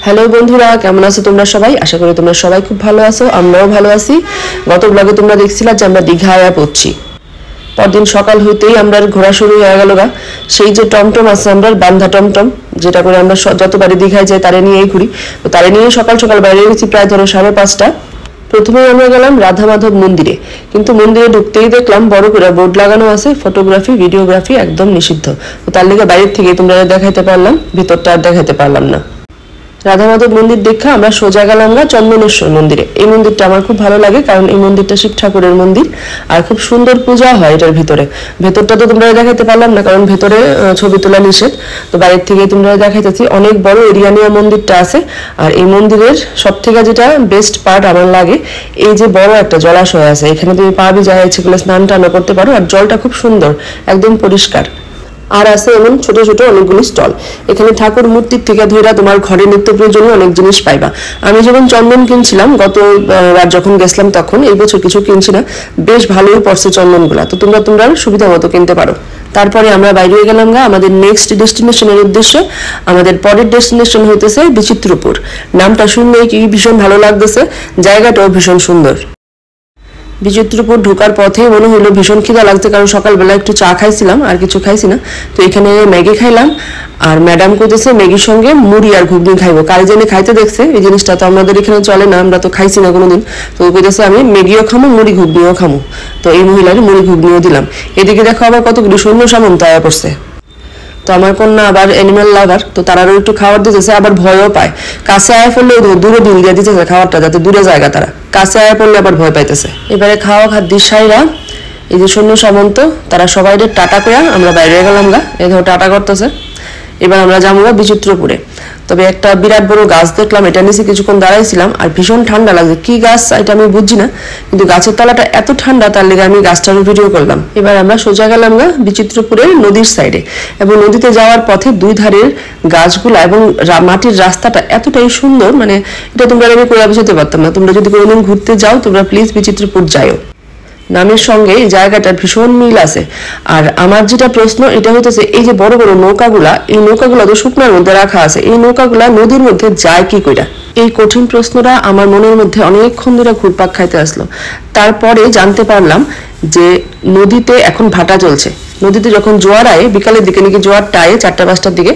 Hello বন্ধুরা, কেমন আছো তোমরা সবাই? আশা করি তোমরা সবাই খুব ভালো আছো, আমরাও ভালো আছি। গত ব্লগে তোমরা দেখছিলা যে আমরা দীঘায় পড়ছি। পরদিন সকাল হইতেই আমরা ঘোরা শুরু হয়ে গেল গা। সেই যে টমটম আছে আমরা বান্ধা টমটম, যেটা করে আমরা যতবারই দীঘায় যাই তারে নিয়েই ঘুরি, তো তারে নিয়ে সকাল সকাল বাইরে গেছি প্রায় ধরো 5:30। প্রথমে আমরা গেলাম রাধা মাধব মন্দিরে, কিন্তু মন্দিরে ঢুকতেই দেখলাম বড় করে বোর্ড লাগানো আছে ফটোগ্রাফি ভিডিওগ্রাফি একদম নিষিদ্ধ। তো তার লেগে বাইরের থেকে তোমরা দেখাইতে পারলাম, ভিতরটা আর দেখাইতে পারলাম না। রাধা মাধব মন্দির দেখা আমরা সোজা গেলাম চন্দনেশ্বর মন্দিরে। এই মন্দিরটা আমার খুব ভালো লাগে, কারণ এই মন্দিরটা শিব ঠাকুরের মন্দির আর খুব সুন্দর পূজা হয় এটার ভিতরে। ভেতরটা তো তোমরা দেখাইতে পারলাম না, কারণ ভেতরে ছবি তোলা নিষেধ। তো বাইরের থেকে তোমরা দেখাইতেছি, অনেক বড় এরিয়া নিয়ে মন্দিরটা আছে। আর এই মন্দিরের সব থেকে যেটা বেস্ট পার্ট আমার লাগে, এই যে বড় একটা জলাশয় আছে, এখানে তুমি পা ভিজা ইচ্ছে করলে স্নান টানও করতে পারো। আর জলটা খুব সুন্দর, একদম পরিষ্কার। আর আছে এমন ছোট ছোট অনেকগুলো স্টল। এখানে ঠাকুর মূর্তির থেকে ধরে তোমার ঘরে নিত্য প্রয়োজনীয় অনেক জিনিস পাইবা। আমি যখন চন্দন কিনছিলাম গতবার যখন গেছিলাম, তখন এই বছর কিছু কিনছি না, বেশ ভালোই পড়ছে চন্দনগুলা। তো তোমরা সুবিধা মতো কিনতে পারো। তারপরে আমরা বাইরে গেলাম আমাদের নেক্সট ডেস্টিনেশনের উদ্দেশ্যে। আমাদের পরের ডেস্টিনেশন হইতেছে বিচিত্রপুর। নামটা শুনলেই কি ভীষণ ভালো লাগতেছে, জায়গাটাও ভীষণ সুন্দর। বিচিত্রপুর ঢোকার পথে মনে হলো ভীষণ খিদা লাগছে, কারণ সকালবেলা একটু চা খাইছিলাম, আর কিছু খাইছি না। তো এখানে ম্যাগি খাইলাম, আর ম্যাডাম কইতেছে ম্যাগির সঙ্গে মুড়ি আর ঘুগনি খাইবো। কারি জানি খাইতে দেখছে, এই জিনিসটা তো আমাদের এখানে চলে না, আমরা তো খাইছি না কোনোদিন। তো কইতেছে আমি ম্যাগিও খামো মুড়ি ঘুগনিও খামো। তো এই মহিলার মুড়ি ঘুগনিও দিলাম। এদিকে দেখো আবার কতগুলো সৈন্য সামন্ত আয়া পড়ছে। তো আমার কন্যা আবার অ্যানিমাল লাভার, তো তারাও একটু খাবার দিতেছে, আবার ভয়ও পায়। কাছে আয়া পড়লে দূরে ঢিল দিয়ে দিতেছে খাবারটা, যাতে দূরে জায়গা তারা কাছে আয়া পড়লে আবার ভয় পাইতেছে। এবারে খাওয়া খাদ্যের সাইরা এই যে সৈন্য সামন্ত তারা সবাই টাটা করে আমরা বাইরে গেলাম এই ধরো টাটা করতেছে। এবার আমরা যাবো বিচিত্রপুরে। তবে একটা বিরাট বড় গাছ দেখলাম, এটা নিচে কিছুক্ষণ দাঁড়াইছিলাম, আর ভীষণ ঠান্ডা লাগছে। কি গাছ এটা আমি বুঝছি না, কিন্তু গাছের তলাটা এত ঠান্ডা, তার লেগে আমি গাছটারও ভিডিও করলাম। এবার আমরা সোজা গেলাম বিচিত্রপুরের নদীর সাইডে, এবং নদীতে যাওয়ার পথে দুই ধারের গাছগুলা এবং মাটির রাস্তাটা এতটাই সুন্দর, মানে এটা তোমরা আমি করে বুঝতে পারতাম না। তোমরা যদি কোনোদিন ঘুরতে যাও, তোমরা প্লিজ বিচিত্রপুর যাও। নামের সঙ্গে এই জায়গাটার ভীষণ মিল আছে। আর আমার যেটা প্রশ্ন, এটা হইতেছে এই যে বড় বড় নৌকাগুলা, এই নৌকাগুলা তো শুকনার মধ্যে রাখা আছে, এই নৌকাগুলা নদীর মধ্যে যায় কি কইরা? এই কঠিন প্রশ্নটা আমার মনের মধ্যে অনেকক্ষণ ধরে ঘুরপাক খাইতে আসলো। তারপরে জানতে পারলাম যে নদীতে এখন ভাটা চলছে। নদীতে যখন জোয়ার আয়, বিকালের দিকে নাকি জোয়ারটা আয় 4টা-5টার দিকে,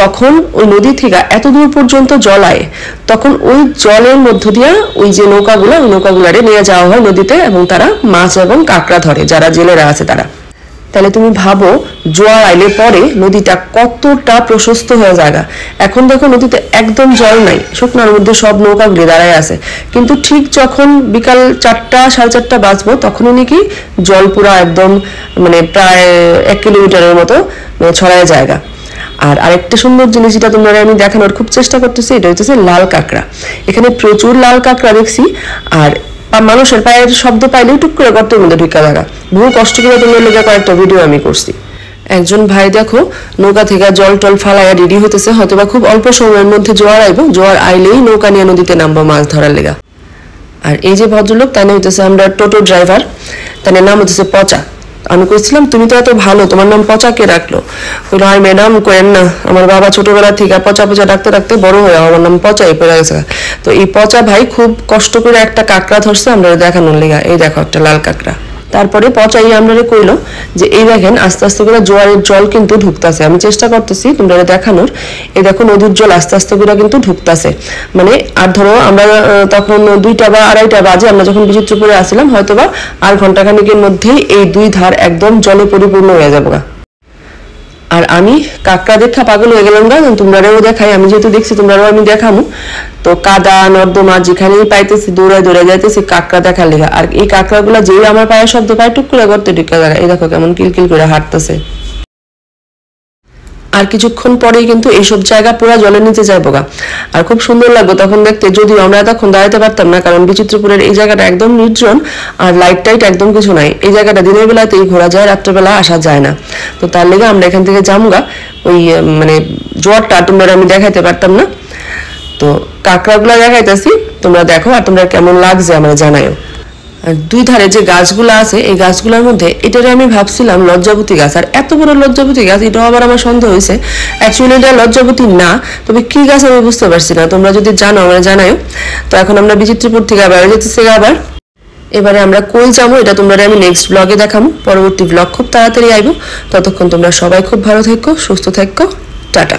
তখন ওই নদী থেকে এত দূর পর্যন্ত জল আয়, তখন ওই জলের মধ্য দিয়ে ওই যে নৌকাগুলারে নিয়ে যাওয়া হয় নদীতে, এবং তারা মাছ এবং কাঁকড়া ধরে, যারা জেলেরা আছে তারা। তাহলে তুমি ভাবো, জোয়ার আইলে পরে নদীটা কতটা প্রশস্ত হয়ে জায়গা। এখন দেখো নদীতে একদম জল নাই, শুকনার মধ্যে সব নৌকাগুলি দাঁড়ায় আছে। কিন্তু ঠিক যখন বিকাল 4টা-4:30 বাজবো, তখনই নাকি জল পুরা একদম মানে প্রায় 1 কিলোমিটারের মতো ছড়ায় জায়গা। আর আরেকটা সুন্দর জিনিস যেটা তোমরা আমি দেখানোর খুব চেষ্টা করতেছি, এটা হচ্ছে লাল কাঁকড়া। এখানে প্রচুর লাল কাঁকড়া দেখছি। আর মানুষের পায়ের শব্দ পাইলেই টুক করে গর্তের মধ্যে ঢুকা থাকা। বহু কষ্ট করে তোমরা লেগে কয়েকটা ভিডিও আমি করছি। একজন ভাই দেখো নৌকা থেকে জল টল ফালাইয়া রেডি হইতেছে, হয়তোবা খুব অল্প সময়ের মধ্যে জোয়ার আইব, জোয়ার আইলেই নৌকা নিয়ে নদীতে নামবো মাছ ধরার লেগা। আর এই যে ভদ্রলোক, তাই হইতেছে আমরা টোটো ড্রাইভার, তার নাম হচ্ছে পচা। আমি কইছিলাম তুমি তো এত ভালো, তোমার নাম পচা কে রাখলো? বললো আর ম্যাডাম করেন না, আমার বাবা ছোটবেলা থেকে পচা পচা ডাকতে ডাকতে বড় হয়ে আমার নাম পচাই পড়ে গেছে। তো এই পচা ভাই খুব কষ্ট করে একটা কাঁকড়া ধরছে আমরা দেখানোর লেগা। এই দেখো একটা লাল কাঁকড়া। তারপরে পচাই আমরা কইলো যে এই দেখেন আস্তে আস্তে করে জোয়ারের জল কিন্তু ঢুকতেছে। আমি চেষ্টা করতেছি তোমরা দেখানোর। এই দেখো নদীর জল আস্তে আস্তে করে কিন্তু ঢুকতেছে। মানে আর ধরো আমরা তখন 2টা বা 2:30 বাজে আমরা যখন বিচিত্রপুরে আসছিলাম, হয়তোবা আর ঘন্টাখানেকের মধ্যেই এই দুই ধার একদম জলে পরিপূর্ণ হয়ে যাবো। আর আমি কাঁকড়া দেখা পাগল হয়ে গেলাম তোমরাও দেখাই, আমি যেহেতু দেখছি তোমরাও আমি দেখামু। তো কাদা নর্দমা যেখানেই পাইতেছি দৌড়ায় যাইতেছি কাঁকড়া দেখার লেগা। আর এই কাঁকড়া গুলা যেই আমার পায়ের শব্দ পায় টুক করে করতে ঢুকা জায়গা। এই দেখো কেমন কিলকিল করে হাঁটতেছে। আর কিছুক্ষণ পরেই কিন্তু এইসব জায়গা পুরো জলের নিচে যাবো আর খুব সুন্দর লাগবে তখন দেখতে। যদিও আমরা তখন দাঁড়াতে পারতাম না, কারণ বিচিত্রপুরের এই জায়গাটা একদম নির্জন, আর লাইট টাইট একদম কিছু নাই। এই জায়গাটা দিনের বেলাতেই ঘোরা যায়, রাত্রেবেলা আসা যায় না। তো তার লেগে আমরা এখান থেকে যামগা। ওই মানে জোয়ারটা তোমরা আমি দেখাইতে পারতাম না। তো কাঁকড়াগুলা দেখাইতেছি, তোমরা দেখো আর তোমরা কেমন লাগছে আমার জানাইও। আর দুই ধারে যে গাছগুলো আছে এই গাছগুলোর মধ্যে এটারে আমি ভাবছিলাম লজ্জাবতী গাছ, আর এত বড় লজ্জাবতী গাছ এটাও আবার আমার সন্দেহ হয়েছে। অ্যাকচুয়ালি এটা লজ্জাবতী না, তবে কি গাছ আমি বুঝতে পারছি না, তোমরা যদি জানো আমরা জানাও। তো এখন আমরা বিচিত্রপুর থেকে আবার যেতেছি আবার। এবারে আমরা কই যাবো এটা তোমরা আমি নেক্সট ব্লগে দেখাবো, পরবর্তী ব্লগ খুব তাড়াতাড়ি আইবো। ততক্ষণ তোমরা সবাই খুব ভালো থেকো, সুস্থ থেকো, টাটা।